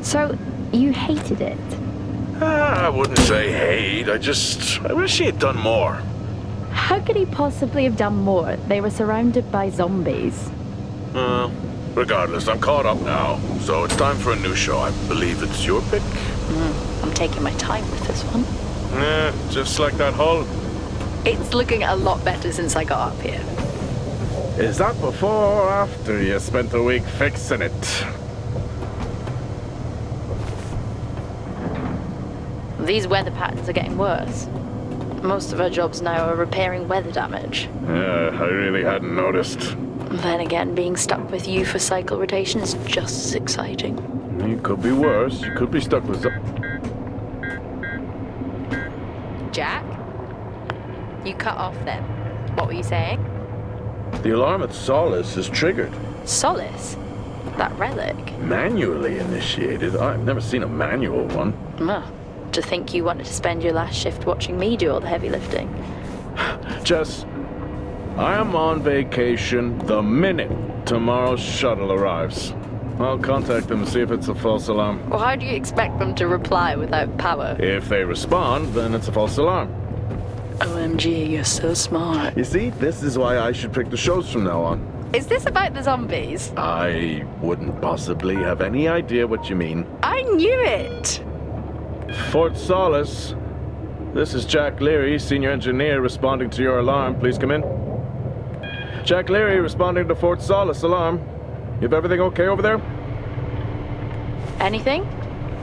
So, you hated it? I wouldn't say hate. I wish he'd done more. How could he possibly have done more? They were surrounded by zombies. Regardless, I'm caught up now, so it's time for a new show. I believe it's your pick? I'm taking my time with this one. Just like that hull. It's looking a lot better since I got up here. Is that before or after you spent a week fixing it? These weather patterns are getting worse. Most of our jobs now are repairing weather damage. Yeah, I really hadn't noticed. Then again, being stuck with you for cycle rotation is just as exciting. It could be worse. You could be stuck with Jack? You cut off then. What were you saying? The alarm at Solis is triggered. Solis? That relic? Manually initiated? I've never seen a manual one. To think you wanted to spend your last shift watching me do all the heavy lifting. Jess, I am on vacation the minute tomorrow's shuttle arrives. I'll contact them and see if it's a false alarm. Well, how do you expect them to reply without power? If they respond, then it's a false alarm. OMG, you're so smart. You see, this is why I should pick the shows from now on. Is this about the zombies? I wouldn't possibly have any idea what you mean. I knew it! Fort Solis. This is Jack Leary, senior engineer, responding to your alarm. Please come in. Jack Leary, responding to Fort Solis alarm. You have everything okay over there? Anything?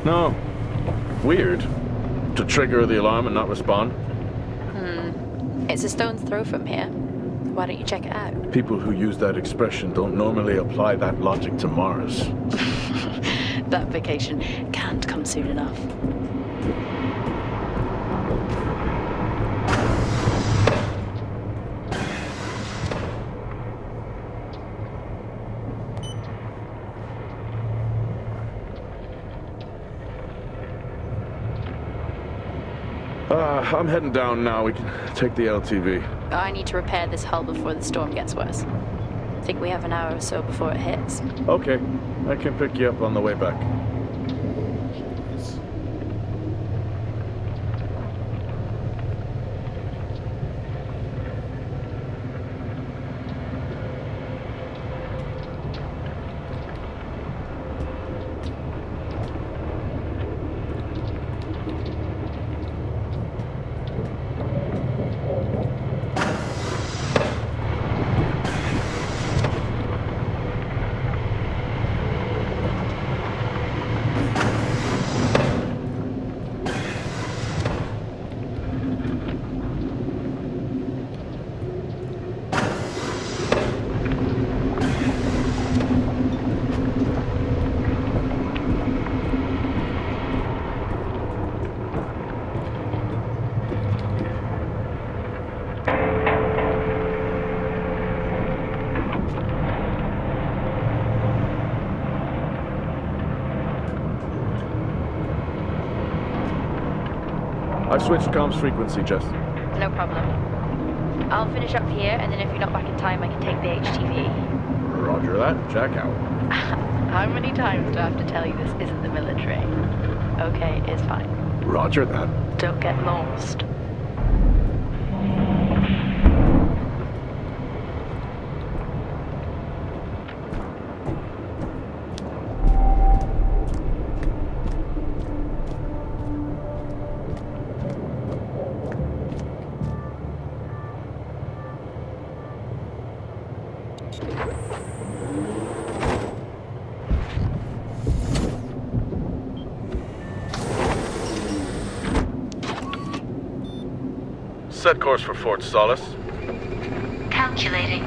No. Weird. To trigger the alarm and not respond. It's a stone's throw from here. Why don't you check it out? People who use that expression don't normally apply that logic to Mars. That vacation can't come soon enough. I'm heading down now. We can take the LTV. I need to repair this hull before the storm gets worse. I think we have an hour or so before it hits. Okay. I can pick you up on the way back. I've switched comms frequency, Jess. No problem. I'll finish up here, and then if you're not back in time, I can take the HTV. Roger that. Jack out. How many times do I have to tell you this isn't the military? Okay, it's fine. Roger that. Don't get lost. Set course for Fort Solis. Calculating.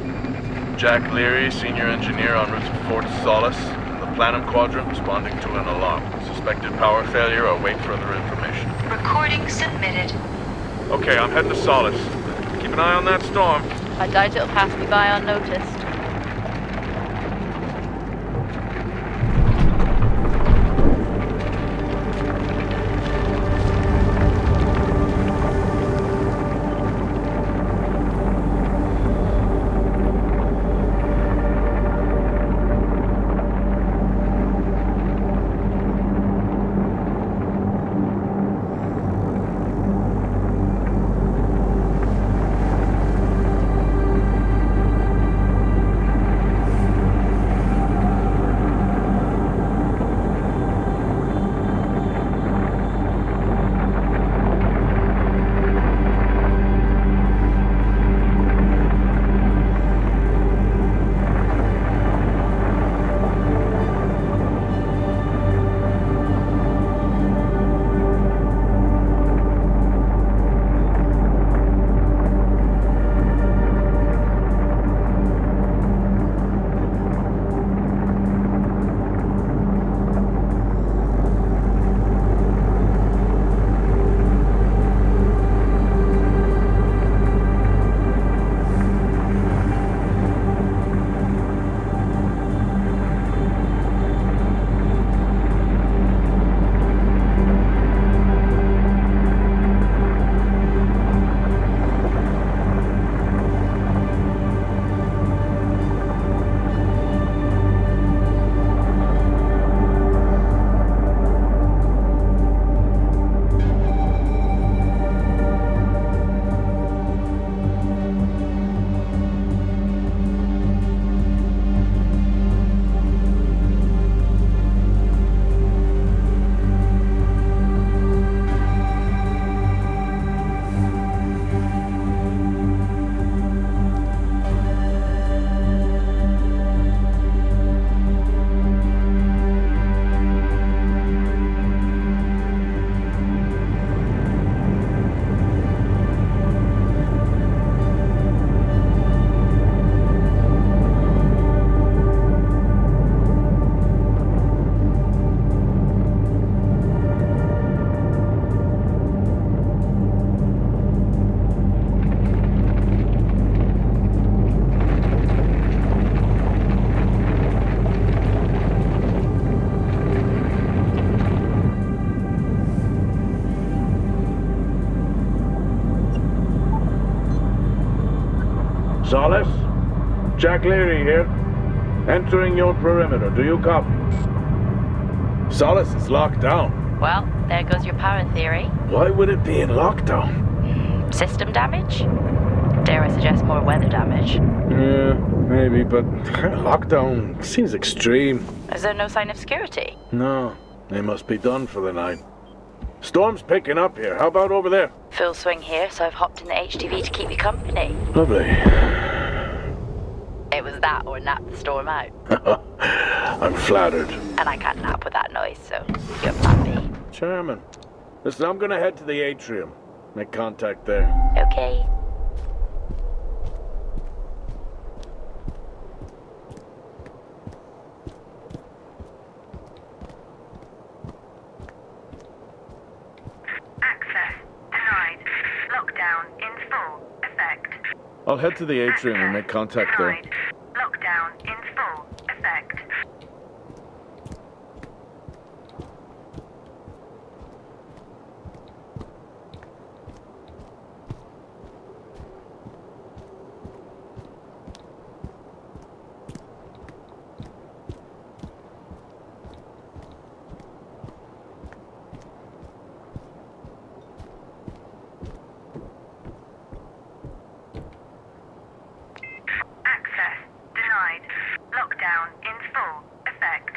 Jack Leary, senior engineer en route to Fort Solis. The Planum Quadrant responding to an alarm. Suspected power failure. Await further information. Recording submitted. Okay, I'm heading to Solis. Keep an eye on that storm. I doubt it'll pass me by unnoticed. Solis? Jack Leary here. Entering your perimeter. Do you copy? Solis is locked down. Well, there goes your power theory. Why would it be in lockdown? System damage? Dare I suggest more weather damage? Yeah, maybe, but lockdown seems extreme. Is there no sign of security? No, they must be done for the night. Storm's picking up here. How about over there? Full swing here, so I've hopped in the HTV to keep you company. Lovely. It was that or nap the storm out. I'm flattered. And I can't nap with that noise, so you're plan B. Chairman. Listen, I'm gonna head to the atrium. Make contact there. Okay. Access denied. Lockdown in full effect. I'll head to the atrium and make contact there. Denied. Lockdown in full effect. Access denied. Lockdown in full effect.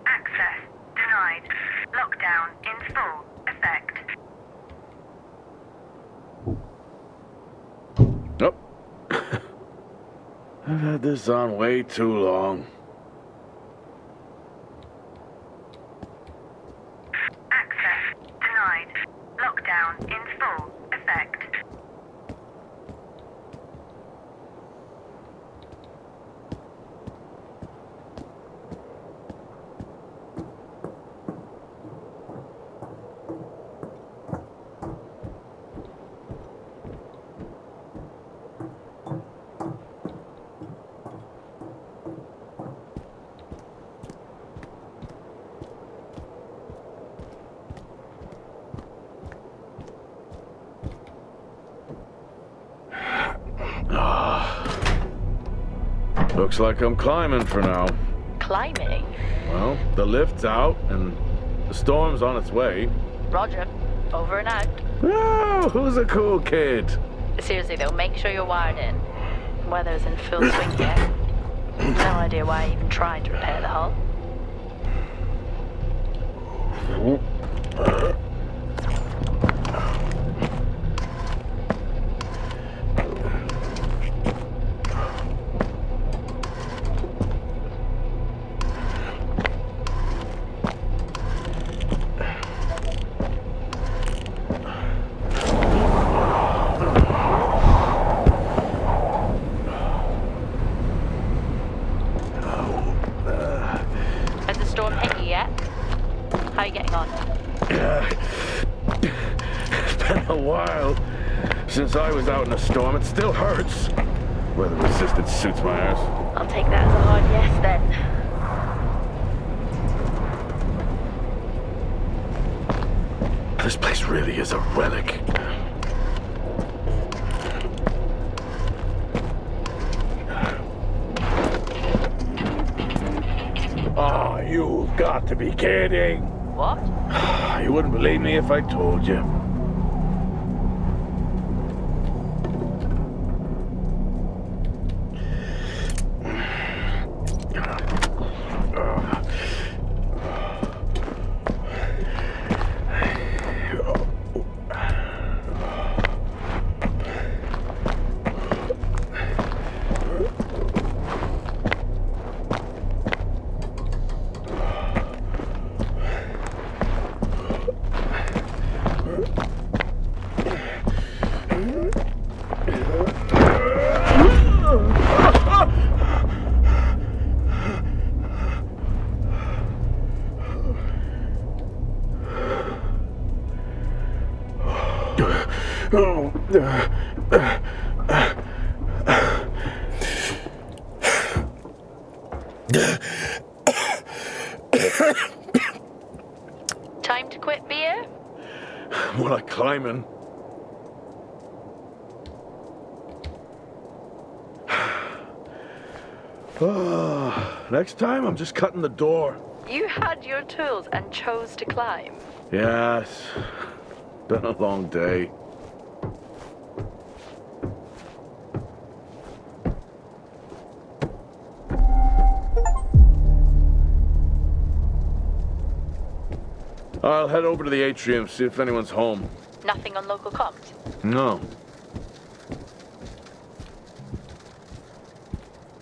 Access denied. Lockdown in full effect. Nope. I've had this on way too long. Access denied. Lockdown in full effect. Looks like I'm climbing for now. Climbing? Well, the lift's out and the storm's on its way. Roger. Over and out. Oh, who's a cool kid? Seriously though, make sure you're wired in. Weather's in full swing here. No idea why I even tried to repair the hull. Has the storm hit you yet? How are you getting on? It's been a while since I was out in a storm. It still hurts. Weather resistant suits my ass. I'll take that as a hard yes then. This place really is a relic. Oh, you've got to be kidding. What? You wouldn't believe me if I told you. Time to quit beer? More like climbing. Next time, I'm just cutting the door. You had your tools and chose to climb. Yes. Been a long day. I'll head over to the atrium, see if anyone's home. Nothing on local comms? No.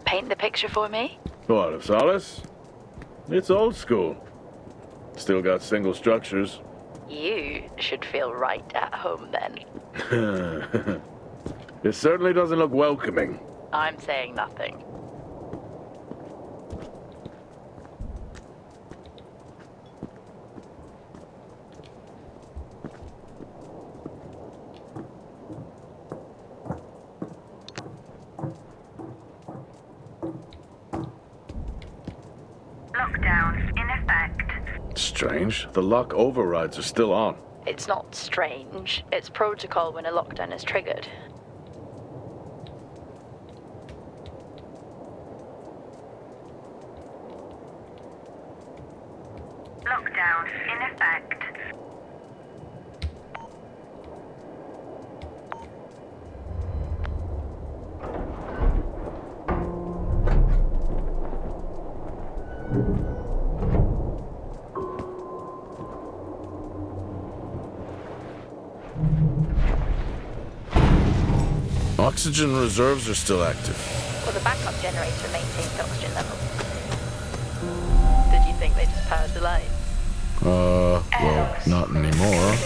Paint the picture for me? What, of Solis? It's old school. Still got single structures. You should feel right at home then. It certainly doesn't look welcoming. I'm saying nothing. Lockdown in effect. Strange. The lock overrides are still on. It's not strange. It's protocol when a lockdown is triggered. Lockdown in effect. Oxygen reserves are still active. Well, the backup generator maintains oxygen levels. Did you think they just powered the lights? Well, not anymore.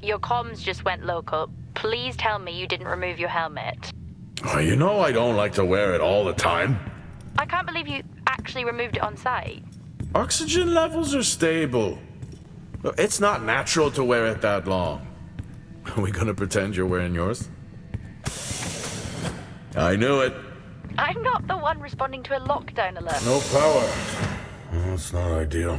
Your comms just went local. Please tell me you didn't remove your helmet. Oh, you know I don't like to wear it all the time. I can't believe you actually removed it on site. Oxygen levels are stable. It's not natural to wear it that long. Are we gonna pretend you're wearing yours? I knew it. I'm not the one responding to a lockdown alert. No power. Well, that's not ideal.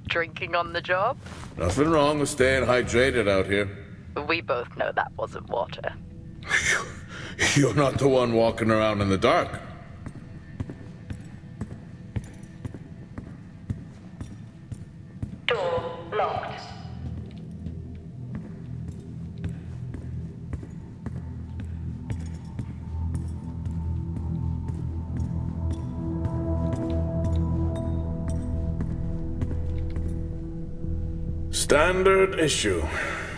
Drinking on the job? Nothing wrong with staying hydrated out here. We both know that wasn't water. You're not the one walking around in the dark. Door locked. Standard issue.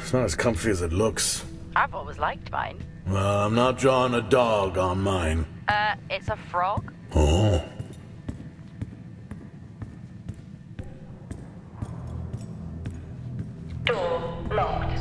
It's not as comfy as it looks. I've always liked mine. Well, I'm not drawing a dog on mine. It's a frog? Oh. Door locked.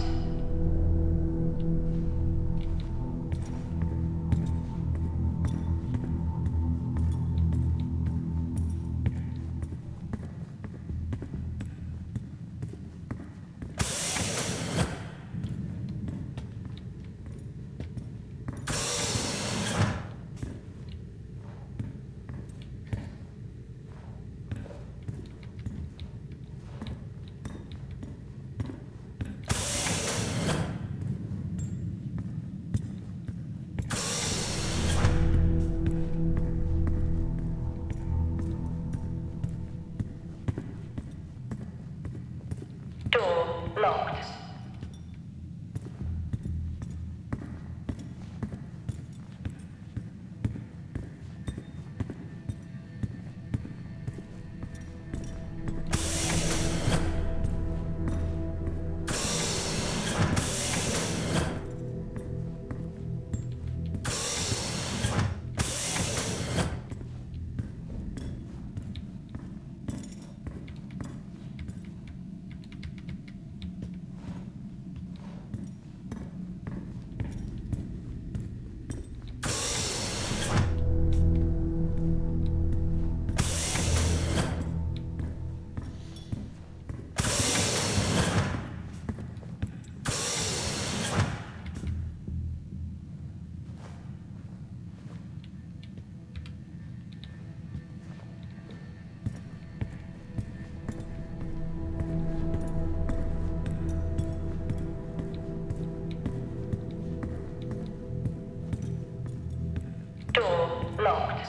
Door locked.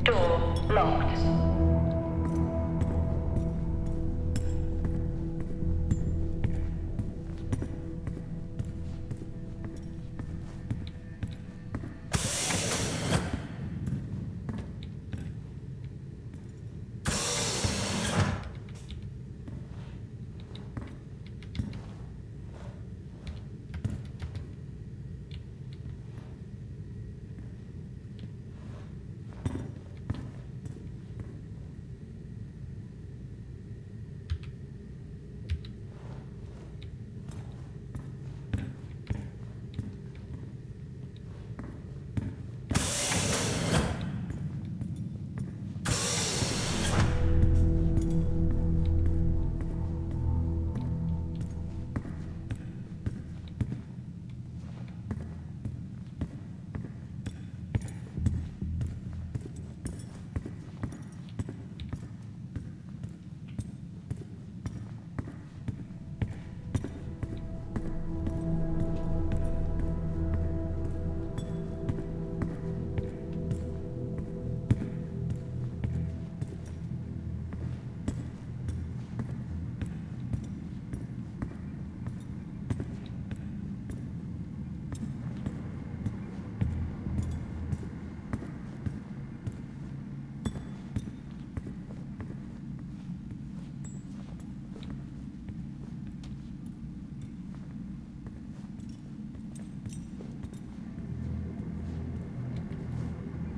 Door locked.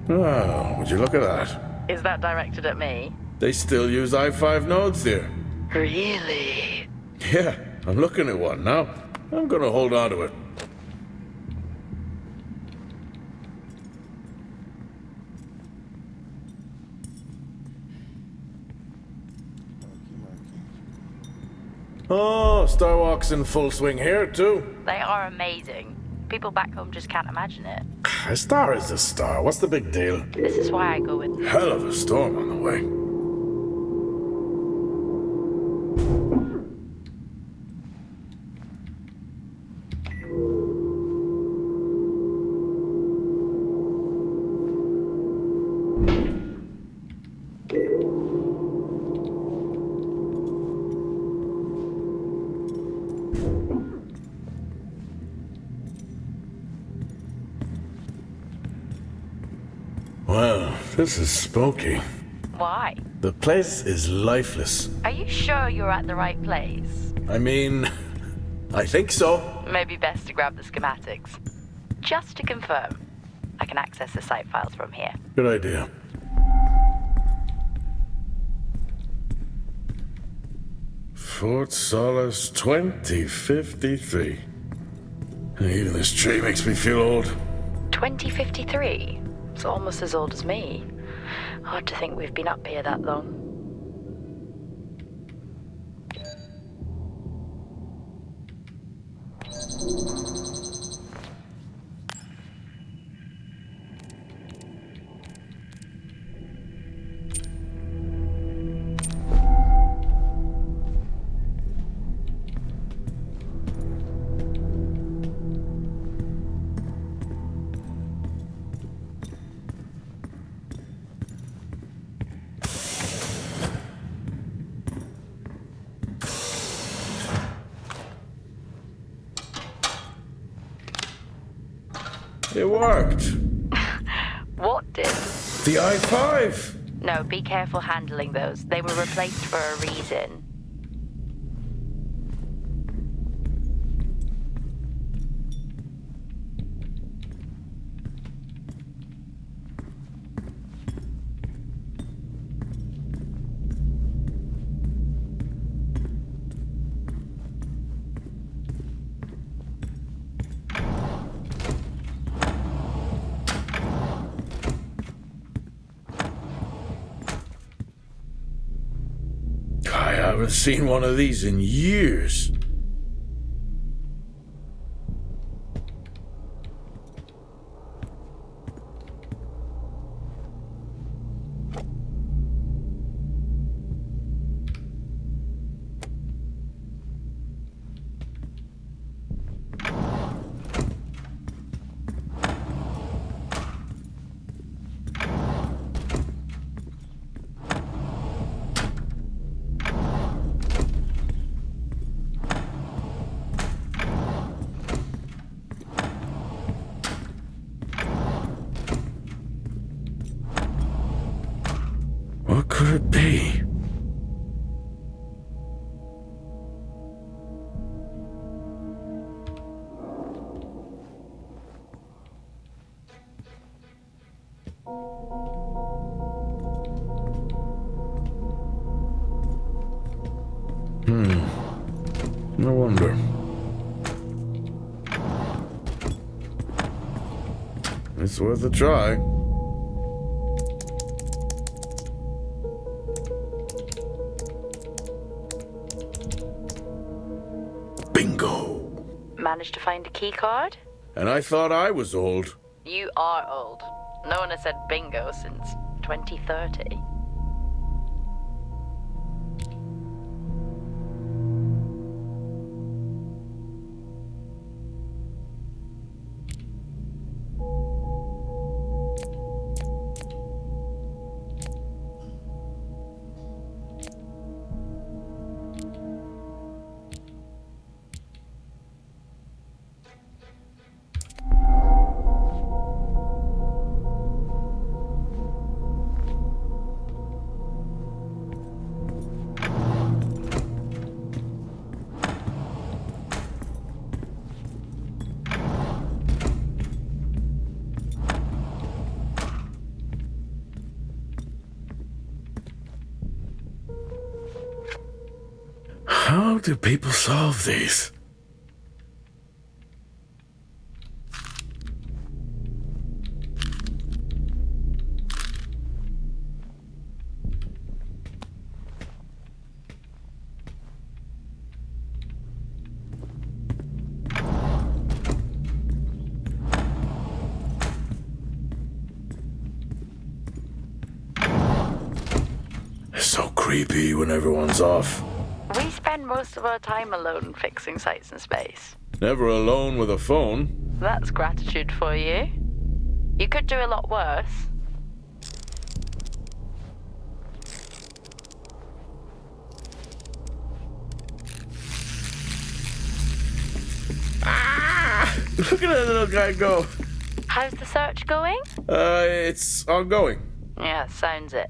Oh, would you look at that? Is that directed at me? They still use i5 nodes here. Really? Yeah, I'm looking at one now. I'm gonna hold on to it. Oh, Starwalk's in full swing here, too. They are amazing. People back home just can't imagine it. A star is a star. What's the big deal? This is why I go with... Hell of a storm on the way. Well, this is spooky. Why? The place is lifeless. Are you sure you're at the right place? I mean, I think so. Maybe best to grab the schematics. Just to confirm, I can access the site files from here. Good idea. Fort Solis 2053. Even this tree makes me feel old. 2053? It's almost as old as me. Hard to think we've been up here that long. It worked. What did? The i5. No, be careful handling those. They were replaced for a reason. haven't seen one of these in years. What could it be? No wonder. It's worth a try. Bingo! Managed to find a key card? And I thought I was old. You are old. No one has said bingo since 2030. How do people solve these? It's so creepy when everyone's off. We spend most of our time alone fixing sights in space. Never alone with a phone. That's gratitude for you. You could do a lot worse. Look at that little guy go. How's the search going? It's ongoing. Yeah, sounds it.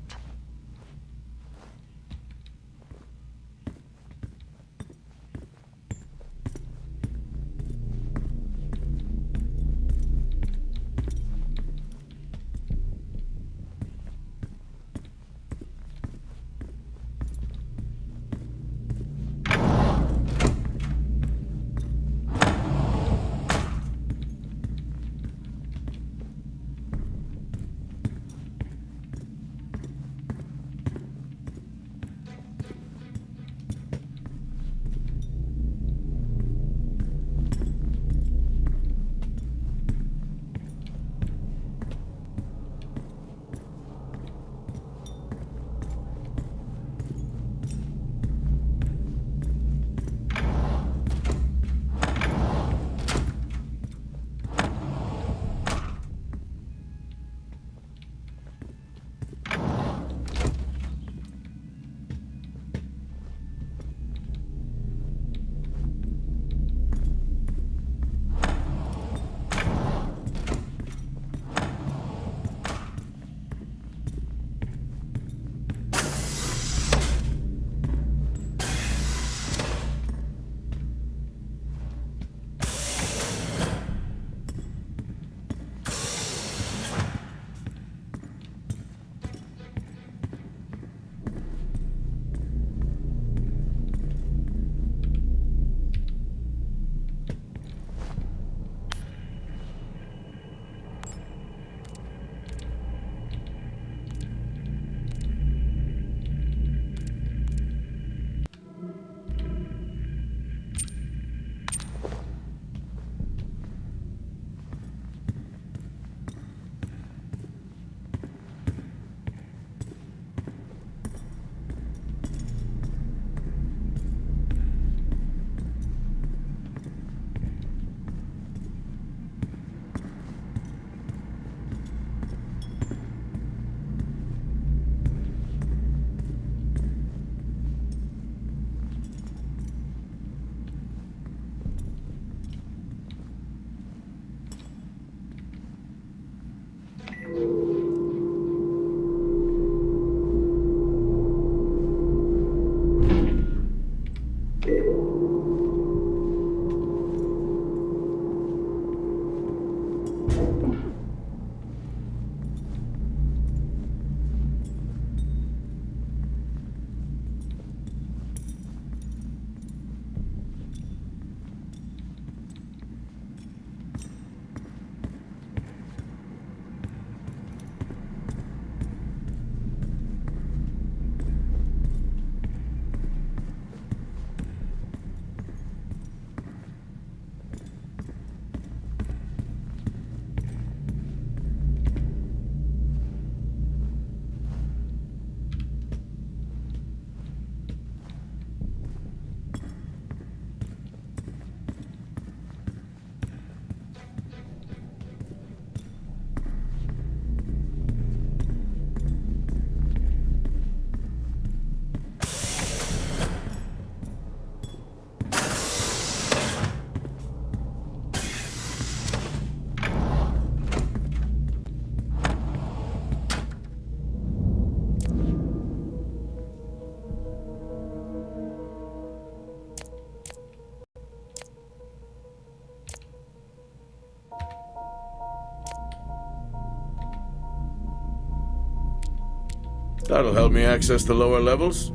That'll help me access the lower levels.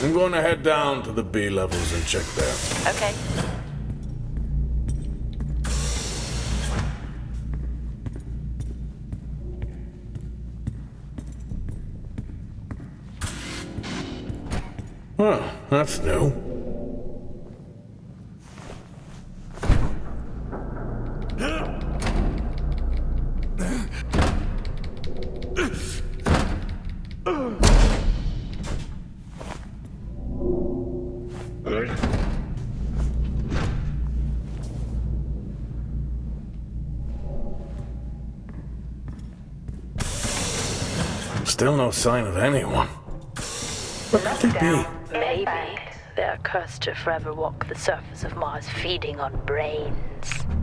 I'm going to head down to the B levels and check there. Okay. Well, that's new. Still no sign of anyone. What could they be? Maybe they're cursed to forever walk the surface of Mars feeding on brains.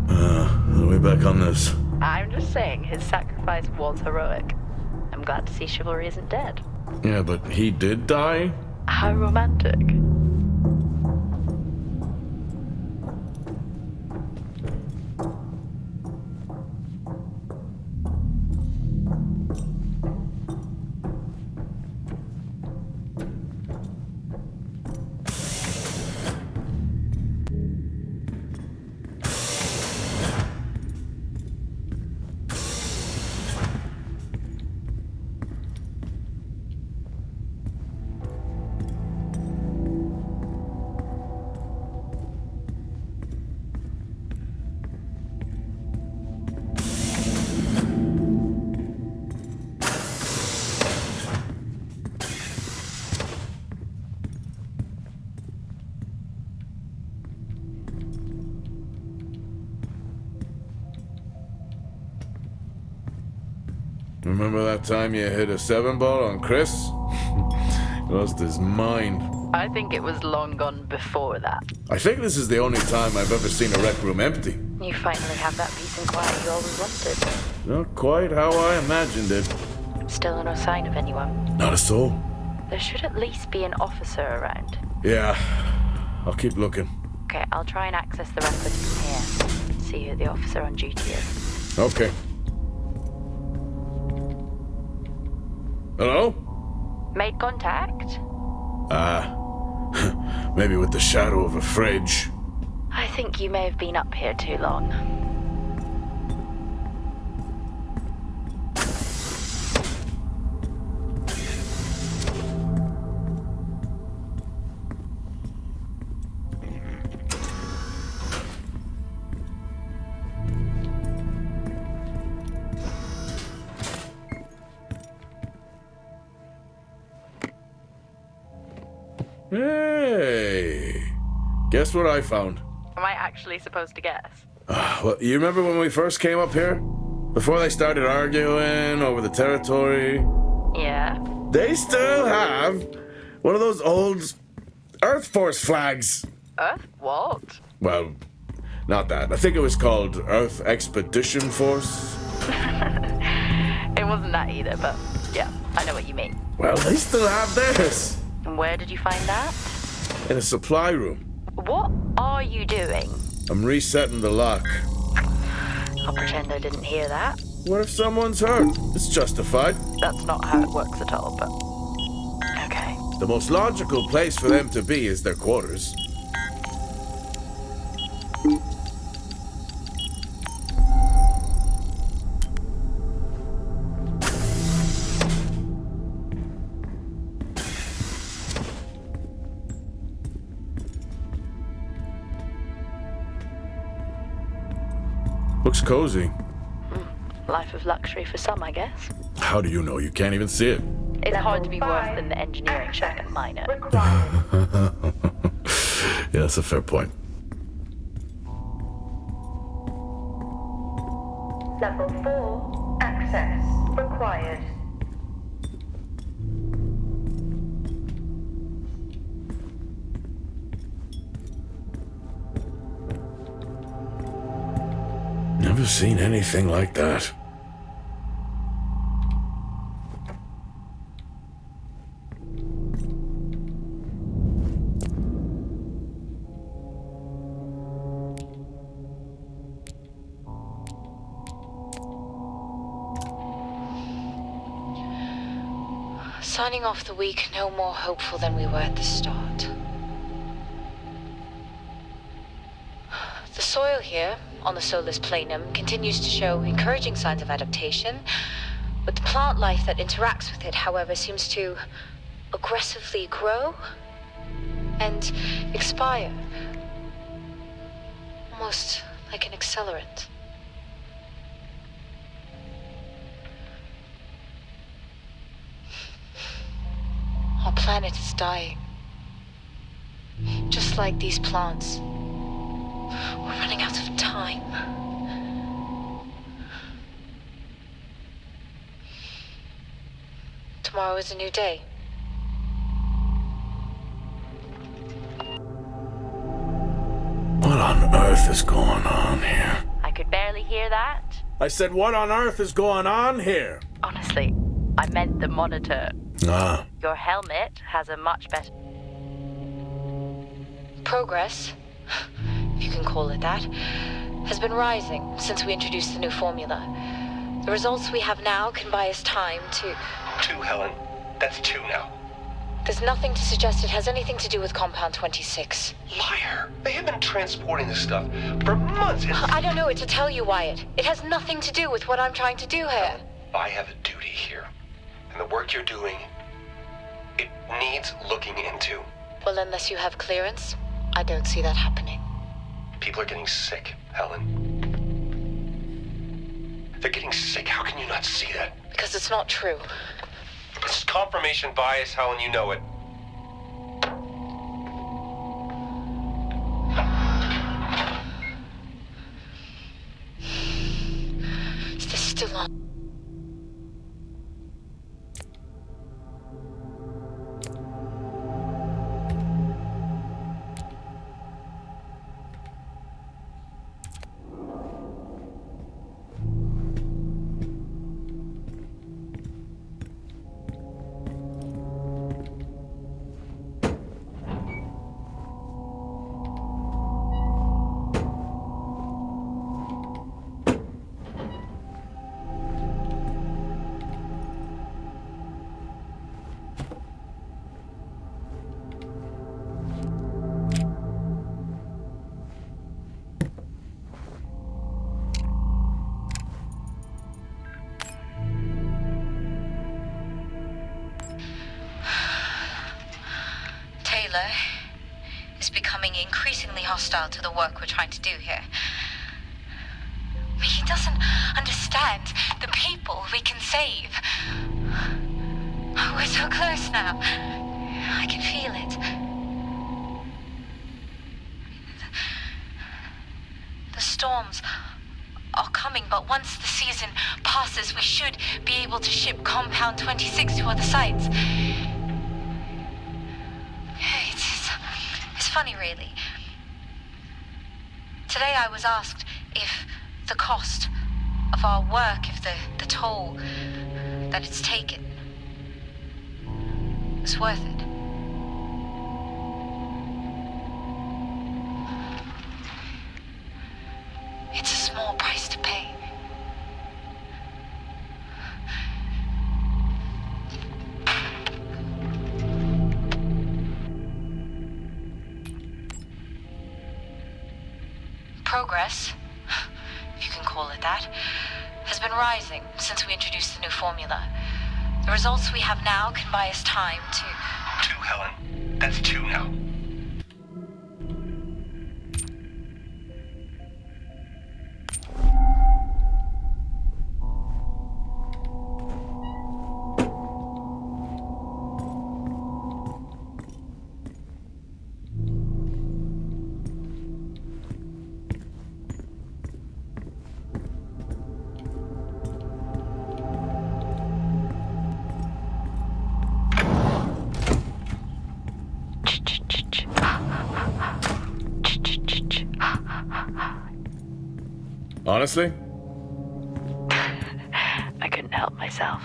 Are we back on this? I'm just saying his sacrifice was heroic. I'm glad to see chivalry isn't dead. Yeah, but he did die? How romantic. Remember that time you hit a 7-ball on Chris? He lost his mind. I think it was long gone before that. I think this is the only time I've ever seen a rec room empty. You finally have that peace and quiet you always wanted. Not quite how I imagined it. Still no sign of anyone. Not a soul. There should at least be an officer around. Yeah, I'll keep looking. Okay, I'll try and access the records from here. See who the officer on duty is. Okay. Hello? Made contact? Maybe with the shadow of a fridge. I think you may have been up here too long. Hey! Guess what I found? Am I actually supposed to guess? Well, you remember when we first came up here? Before they started arguing over the territory? Yeah. They still have one of those old Earth Force flags. Earth? What? Well, not that. I think it was called Earth Expedition Force. It wasn't that either, but yeah, I know what you mean. Well, they still have theirs. And where did you find that? In a supply room. What are you doing? I'm resetting the lock. I'll pretend I didn't hear that. What if someone's hurt? It's justified. That's not how it works at all, but... Okay. The most logical place for them to be is their quarters. Looks cozy. Life of luxury for some, I guess. How do you know? You can't even see it. It's hard to be worse than the engineering shack at Minor. Yeah, that's a fair point. Level 4, access required. seen anything like that. Signing off the week no more hopeful than we were at the start. The soil here, on the Solis Planum, continues to show encouraging signs of adaptation, but the plant life that interacts with it, however, seems to aggressively grow and expire. Almost like an accelerant. Our planet is dying. Just like these plants. We're running out of time. Tomorrow is a new day. What on earth is going on here? I could barely hear that. I said, what on earth is going on here? Honestly, I meant the monitor. Ah, Your helmet has a much better... Progress, if you can call it that, has been rising since we introduced the new formula. The results we have now can buy us time to... 2, Helen. That's 2 now. There's nothing to suggest it has anything to do with Compound 26. Liar. They have been transporting this stuff for months. I don't know what to tell you, Wyatt. It has nothing to do with what I'm trying to do here. I have a duty here. And the work you're doing, it needs looking into. Well, unless you have clearance, I don't see that happening. People are getting sick, Helen. They're getting sick. How can you not see that? Because it's not true. It's confirmation bias, Helen. You know it. Is this still on? Taylor is becoming increasingly hostile to the work we're trying to do here. He doesn't understand the people we can save. We're so close now. I can feel it. The storms are coming, but once the season passes, we should be able to ship Compound 26 to other sites. It's funny, really. Today I was asked if the cost of our work, if the toll that it's taken is worth it. It's a small price to pay. Progress, if you can call it that, has been rising since we introduced the new formula. The results we have now can buy us time to... 2, Helen. That's 2 now. Honestly, help myself.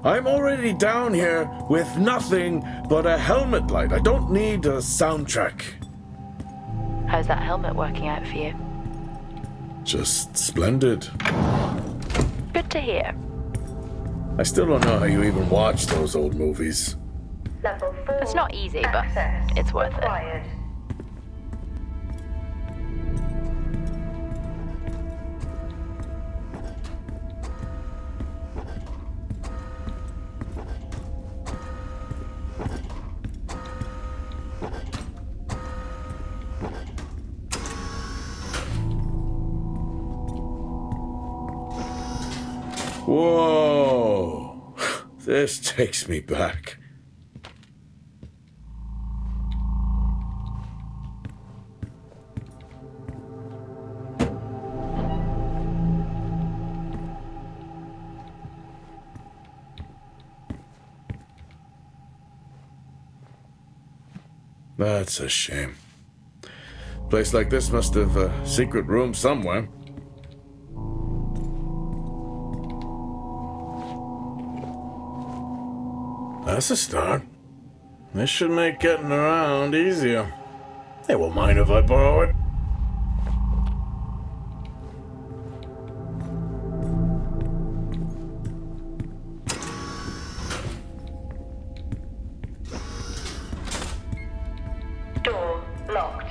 I'm already down here with nothing but a helmet light. I don't need a soundtrack. How's that helmet working out for you? Just splendid. Good to hear. I still don't know how you even watch those old movies. Level 4. It's not easy, but Access it's worth it. required. Whoa! This takes me back. That's a shame. Place like this must have a secret room somewhere. That's a start. This should make getting around easier. They won't mind if I borrow it. Door locked.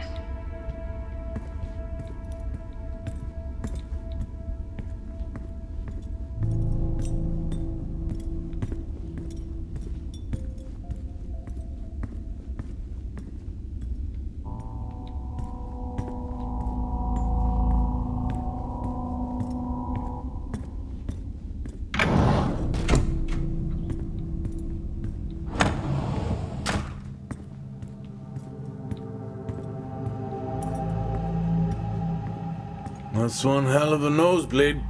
That's one hell of a nosebleed.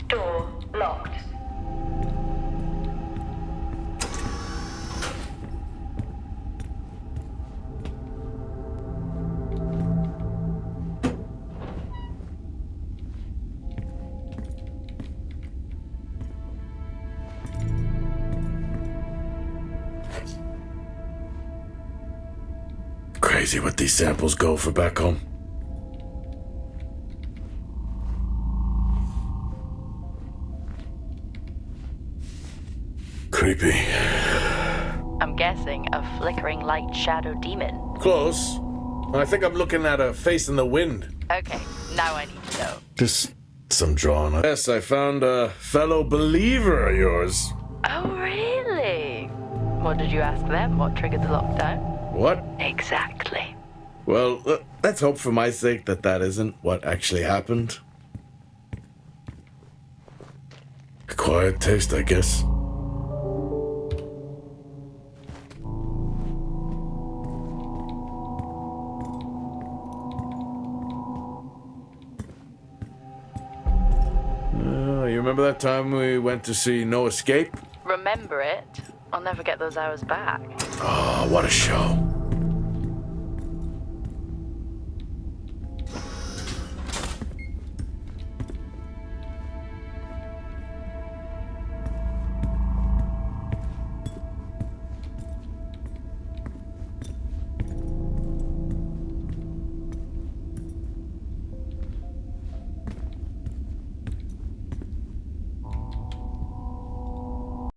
Door locked. Crazy what these samples go for back home. Creepy. I'm guessing a flickering light shadow demon. Close. I think I'm looking at a face in the wind. Okay, now I need to know. Just some drawing. Yes, I found a fellow believer of yours. Oh, really? What did you ask them? What triggered the lockdown? What? Exactly. Well, let's hope for my sake that that isn't what actually happened. Acquired taste, I guess. You remember that time we went to see No Escape? Remember it? I'll never get those hours back. Oh, what a show.